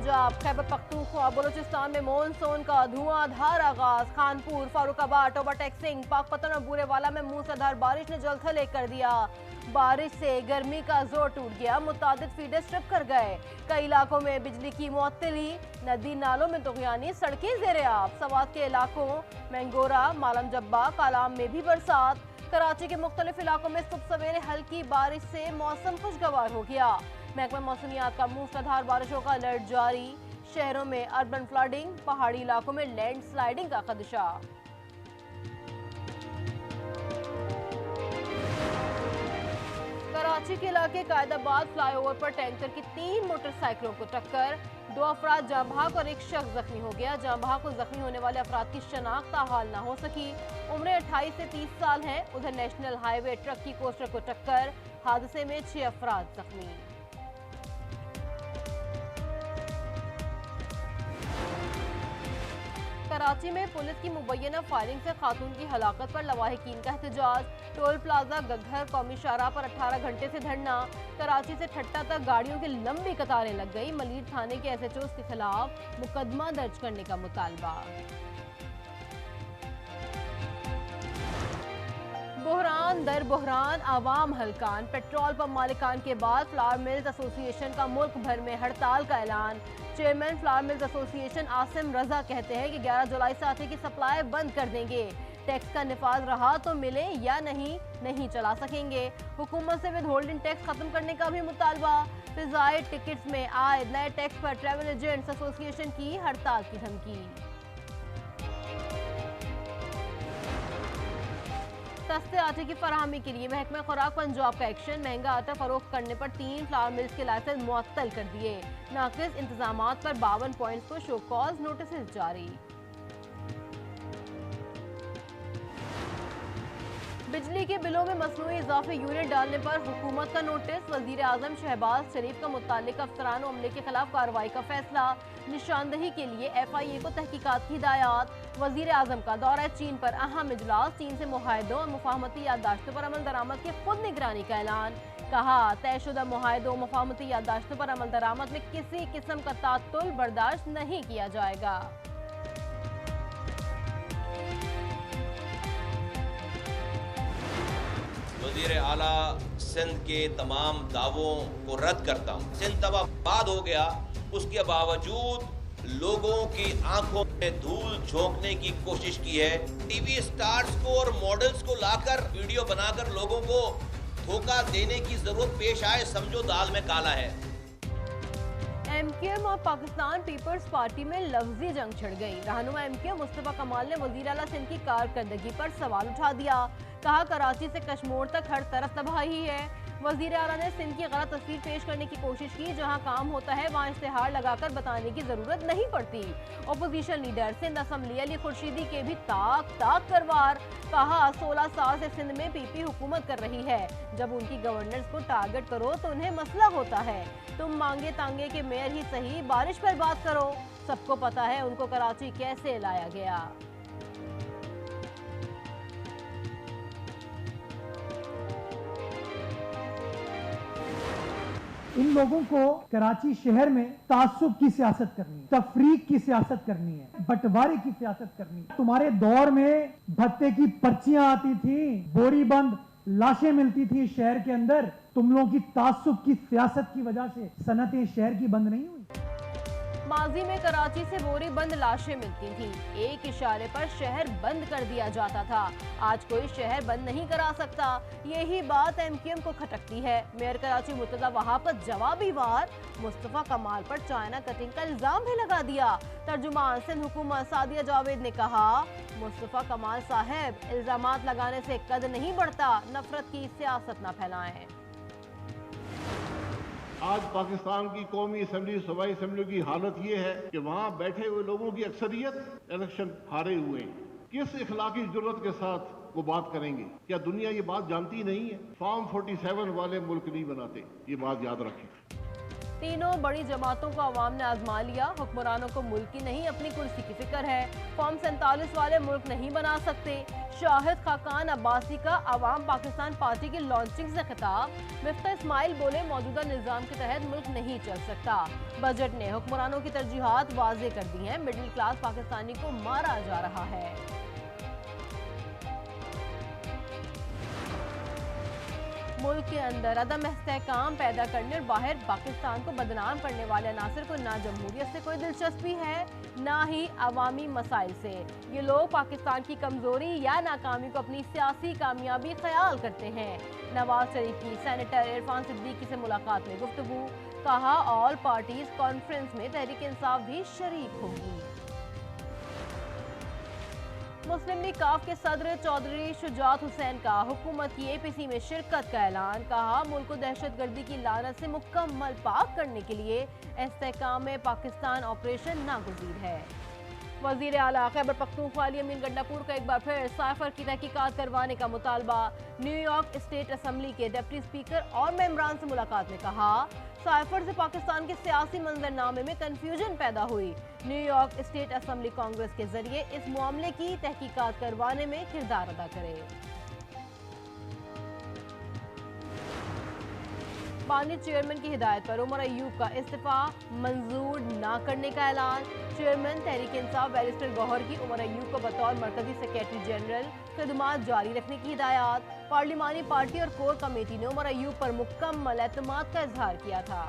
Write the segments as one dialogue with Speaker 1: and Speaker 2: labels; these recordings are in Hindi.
Speaker 1: पंजाब, खैबर पख्तूनख्वा, बलूचिस्तान में मॉनसून का धुआंधार आगाज। खानपुर, फारुखाबाद, टोबा टेक्सिंग, पाकपतन और बूरेवाला में मूसलाधार बारिश ने जलथल एक कर दिया। बारिश से गर्मी का जोर टूट गया, मुतादिद फीडर स्ट्रिप कर गए। कई इलाकों में बिजली की मुअत्तली, नदी नालों में तुगयानी, सड़कें ज़ेरे आब। सवात के इलाकों मैंगोरा, मालम जब्बा, कालाम में भी बरसात। कराची के मुख्तलिफ इलाकों में सुबह सवेरे हल्की बारिश से मौसम खुशगवार हो गया। महकमा मौसमियात का मूसलाधार बारिशों का अलर्ट जारी। शहरों में अर्बन फ्लडिंग, पहाड़ी इलाकों में लैंडस्लाइडिंग का खदशा। कराची के इलाके कायदाबाद फ्लाईओवर पर टैंकर की 3 मोटरसाइकिलों को टक्कर। 2 अफराद जाँ बहक और 1 शख्स जख्मी हो गया। जाँ बहक और जख्मी होने वाले अफराद की शनाख्त ताहाल न हो सकी। उम्रें 28 से 30 साल हैं। उधर नेशनल हाईवे ट्रक की कोस्टर को टक्कर, हादसे में 6 अफराद जख्मी। कराची में पुलिस की मुबैना फायरिंग से खातून की हलाकत पर लवाहिकीन का एहतजाज। टोल प्लाजा गग्घर कौमी शाहराह पर 18 घंटे से धरना। कराची से ठट्टा तक गाड़ियों की लंबी कतारें लग गई। मलीर थाने के SHO के खिलाफ मुकदमा दर्ज करने का मुतालबा। बहरान दर बहरान, आवाम हलकान। पेट्रोल पंप मालिकान के बाद फ्लावर मिल्स एसोसिएशन का मुल्क भर में हड़ताल का ऐलान। Chairman flour mills association Asim Raza कहते हैं कि 11 जुलाई से आटे की सप्लाई बंद कर देंगे। टैक्स का निफाज रहा तो मिले या नहीं चला सकेंगे। हुकूमत से विद होल्डिंग टैक्स खत्म करने का भी मुतालबा। फिजाई टिकट्स में आए नए टैक्स पर ट्रैवल एजेंट्स एसोसिएशन की हड़ताल की धमकी। सस्ते आटे की फराहमी के लिए महकमा खुराक पंजाब का एक्शन। महंगा आटा फरोख्त करने पर 3 फ्लावर मिल्स के लाइसेंस मुअत्तल कर दिए। नाकिस इंतजामात पर 52 पॉइंट्स को शो कॉज नोटिस जारी। बिजली के बिलों में मसनूई इजाफे यूनिट डालने पर हुकूमत का नोटिस। वजीर आजम शहबाज शरीफ का मुतालिक अफसरान और अमले के खिलाफ कार्रवाई का फैसला। निशानदही के लिए FIA को तहकीकात की हिदायत। वजीर आजम का दौरा चीन पर अहम इजलास। चीन से मुआहदों और मुफाहमती याददाश्तों पर अमल दरामद की खुद निगरानी का ऐलान। कहा, तयशुदा मुआहदों मुफाहमती याददाश्तों पर अमल दरामद में किसी किस्म का तातुल बर्दाश्त नहीं किया जाएगा।
Speaker 2: वज़ीर आला सिंध के तमाम दावों को रद्द करता हूँ। सिंध तबाह हो गया, उसके बावजूद लोगों की आंखों में धूल झोंकने की कोशिश की है। टीवी स्टार्स को और मॉडल्स को लाकर वीडियो बनाकर लोगों को धोखा देने की जरूरत पेश आए, समझो दाल में काला है।
Speaker 1: MQM और पाकिस्तान पीपल्स पार्टी में लफ्जी जंग छिड़ गई। रहनुमा MQM मुस्तफा कमाल ने वजीर आला सिंध की कारकर्दगी पर सवाल उठा दिया। कहा, कराची से कश्मीर तक हर तरफ तबाही है। वजीर आला ने सिंध की गलत तस्वीर पेश करने की कोशिश की। जहां काम होता है वहां इश्तिहार लगाकर बताने की जरूरत नहीं पड़ती। Opposition leader Sindh assembly Ali Khurshidi के भी ताक करवार। कहा, 16 साल से सिंध में PP हुकूमत कर रही है। जब उनकी गवर्नर्स को टारगेट करो तो उन्हें मसला होता है। तुम मांगे तांगे के मेयर ही सही, बारिश पर बात करो। सबको पता है उनको कराची कैसे लाया गया।
Speaker 3: इन लोगों को कराची शहर में तासुब की सियासत करनी है, तफरीक की सियासत करनी है, बंटवारे की सियासत करनी है। तुम्हारे दौर में भत्ते की पर्चियां आती थी, बोरी बंद लाशें मिलती थी शहर के अंदर। तुम लोगों की तासुब की सियासत की वजह से सनतें शहर की बंद नहीं हुई।
Speaker 1: माजी में कराची से बोरी बंद लाशें मिलती थी। एक इशारे पर शहर बंद कर दिया जाता था। आज कोई शहर बंद नहीं करा सकता। यही बात MQM को खटकती है। मेयर कराची मुर्तजा वहाबत जवाबी वार मुस्तफा कमाल पर चाइना कटिंग का इल्जाम भी लगा दिया। तर्जुमान सिंध हुकूमत सादिया जावेद ने कहा, मुस्तफा कमाल साहब, इल्जामात लगाने से कद नहीं बढ़ता। नफरत की सियासत न फैलाएं।
Speaker 4: आज पाकिस्तान की कौमी असम्बली, सूबाई असम्बली की हालत ये है कि वहाँ बैठे हुए लोगों की अक्सरियत इलेक्शन हारे हुए हैं। किस इखलाकी जुर्रत के साथ वो बात करेंगे? क्या दुनिया ये बात जानती नहीं है? फॉर्म 47 वाले मुल्क नहीं बनाते, ये बात याद रखें।
Speaker 1: तीनों बड़ी जमातों को अवाम ने आजमा लिया। हुक्मरानों को मुल्क की नहीं अपनी कुर्सी की फिक्र है। फॉर्म 47 वाले मुल्क नहीं बना सकते। शाहिद खाकान अब्बासी का अवाम पाकिस्तान पार्टी की लॉन्चिंग से खिताब। मिफ्ता इस्माइल बोले मौजूदा निज़ाम के तहत मुल्क नहीं चल सकता। बजट ने हुक्मरानों की तरजीहात वाज़े कर दी हैं। मिडिल क्लास पाकिस्तानी को मारा जा रहा है। मुल्क के अंदर अदम इस्तेहकाम पैदा करने और बाहर पाकिस्तान को बदनाम करने वाले अनासर को ना जमहूरियत से कोई दिलचस्पी है, ना ही अवामी मसाइल से। ये लोग पाकिस्तान की कमजोरी या नाकामी को अपनी सियासी कामयाबी ख्याल करते हैं। नवाज शरीफ की सेनेटर इरफान सिद्दीकी से मुलाकात में गुफ्तगू। कहा ऑल पार्टीज कॉन्फ्रेंस में तहरीक इंसाफ भी शरीक होगी। मुस्लिम लीग काफ के सदर चौधरी शुजात हुसैन का हुकूमत की एपीसी में शिरकत का ऐलान। कहा मुल्क को दहशतगर्दी की लानत से मुकम्मल पाक करने के लिए इस्तेहकाम में पाकिस्तान ऑपरेशन नागुज़ीर है। वज़ीर आला खैबर पख्तूनख्वा अली अमीन गंडापुर का एक बार फिर साइफर की तहकीकात करवाने का मुतालबा। न्यूयॉर्क स्टेट असम्बली के डिप्टी स्पीकर और मेंबरान से मुलाकात में कहा साइफर से पाकिस्तान के सियासी मंजरनामे में कंफ्यूजन पैदा हुई। न्यूयॉर्क स्टेट असम्बली कांग्रेस के जरिए इस मामले की तहकीकात करवाने में किरदार अदा करे। बानी चेयरमैन की हिदायत पर उमर अयूब का इस्तीफा मंजूर न करने का ऐलान। चेयरमैन तहरीक इंसाफ बैरिस्टर गौहर की उमर अयूब को बतौर मरकजी सेक्रेटरी जनरल खिदमात जारी रखने की हिदायत। पार्लिमानी पार्टी और कोर कमेटी ने उमर अयूब पर मुकम्मल एतमाद का इजहार किया था।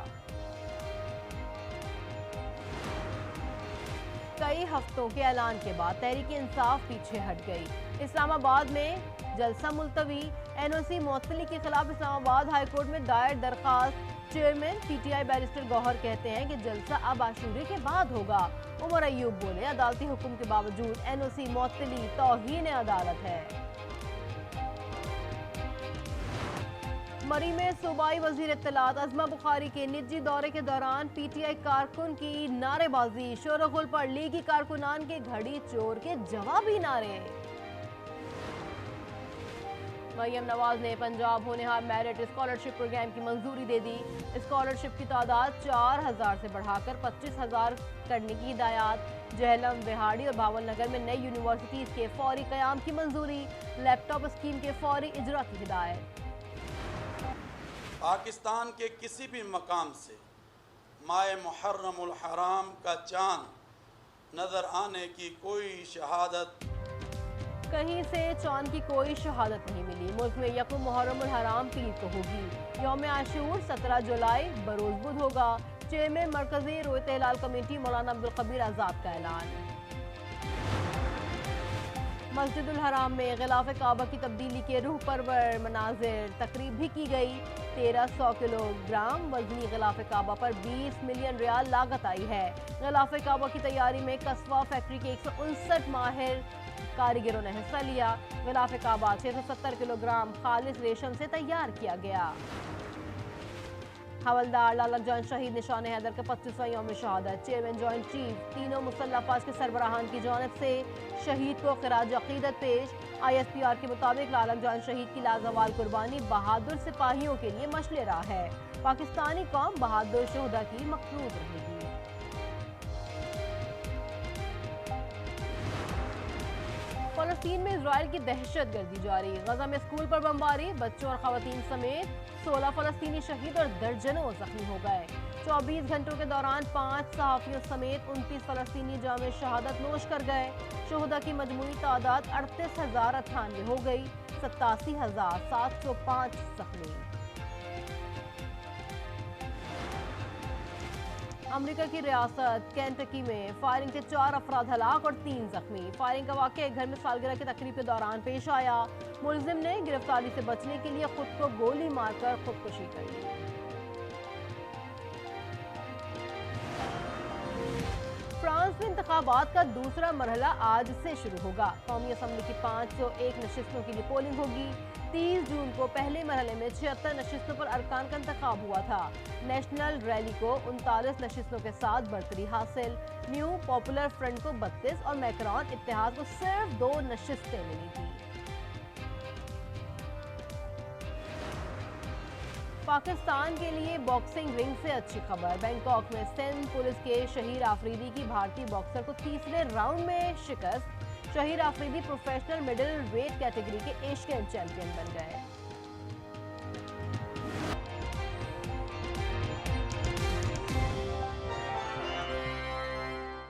Speaker 1: कई हफ्तों के ऐलान के बाद तहरीक इंसाफ पीछे हट गई। इस्लामाबाद में जलसा मुलतवी। एनओसी मुअत्तली के खिलाफ इस्लामाबाद हाईकोर्ट में दायर दरखास्त। चेयरमैन पीटीआई बैरिस्टर गौहर कहते हैं कि जलसा अब आशूरे के बाद होगा। उमर अयूब बोले अदालती हुक्म के बावजूद एनओसी मुअत्तली तौहीन अदालत है। मरी में सूबाई वजीर इत्तलात अज़मा बुखारी के निजी दौरे के दौरान पीटीआई कारकुन की नारेबाजी। शोरगुल पर लीगी कारकुनान के घड़ी चोर के जवाबी नारे। मरियम नवाज ने पंजाब होनहार मेरिट स्कॉलरशिप प्रोग्राम की मंजूरी दे दी। स्कॉलरशिप की तादाद 4000 से बढ़ाकर 25000 करने की हिदायत। जहलम, बिहाड़ी और भावलनगर में नई यूनिवर्सिटीज के फौरी कयाम की मंजूरी। लैपटॉप स्कीम के फौरी इजरा की हिदायत।
Speaker 5: पाकिस्तान के किसी भी मकाम से माए मुहर्रमुल हराम का चांद नजर आने की कोई शहादत
Speaker 1: कहीं से चांद की कोई शहादत नहीं मिली। मुल्क में यकम मुहर्रमुल हराम पीर को होगी। यौम आशूर 17 जुलाई बरोज बुध होगा। चेयरमैन मरकजी रोयत हिलाल कमेटी मौलाना अब्दुल कबीर आजाद का ऐलान। मस्जिदुल हराम में गिलाफ काबा की तब्दीली के रूह परवर मनाजिर तकरीब भी की गई। 1300 किलोग्राम वजनी गिलाफ काबा पर 20 मिलियन रियाल लागत आई है। गिलाफ काबा की तैयारी में कस्बा फैक्ट्री के 159 माहिर कारीगरों ने हिस्सा लिया। गिलाफ काबा 670 किलोग्राम खालिस रेशम से तैयार किया गया। हवलदार लालक जान शहीद निशान हैदर का 25वां यौम शहादत। चेयरमैन जॉइंट चीफ तीनों मुसल्लह अफवाज के सरबराहान की जानिब से शहीद को खिराज अकीदत पेश। ISPR के मुताबिक लालक जान शहीद की लाजवाल कुर्बानी बहादुर सिपाहियों के लिए मशले राह है। पाकिस्तानी कौम बहादुर शोहदा की मखलूक रहेगी। फलस्तीन में इजराइल की दहशत गर्दी जारी। गजा में स्कूल पर बमबारी। बच्चों और खवातीन समेत 16 फलस्तीनी शहीद और दर्जनों जख्मी हो गए। 24 घंटों के दौरान 5 सहाफियों समेत 29 फलस्तीनी जामे शहादत नोश कर गए। शोहदा की मजमूई तादाद 38,098 हो गई। 87,705 जख्मी। अमेरिका की रियासत केंटकी में फायरिंग के 4 अफराद हलाक और 3 जख्मी। फायरिंग का वाक़या एक घर में सालगिरह की तकरीब के दौरान पेश आया। मुलजिम ने गिरफ्तारी से बचने के लिए खुद को गोली मारकर खुदकुशी कर ली। फ्रांस में इंतखाबात का दूसरा मरहला आज से शुरू होगा। कौमी असम्बली की 501 नशिस्तों के लिए पोलिंग होगी। 30 जून को पहले मरहले में 76 नशिस्तों पर अरकान का इंतखाब हुआ था। नेशनल रैली को 39 नशिस्तों के साथ बढ़तरी हासिल। न्यू पॉपुलर फ्रंट को 32 और मैक्रोन इत्तेहाद को सिर्फ 2 नशिस्तें मिली थी। पाकिस्तान के लिए बॉक्सिंग रिंग से अच्छी खबर। बैंकॉक में सिंध पुलिस के शहीर आफरीदी की भारतीय बॉक्सर को तीसरे राउंड में शिकस्त। Shaheer Afridi professional middle weight category के एशियन चैंपियन बन गए।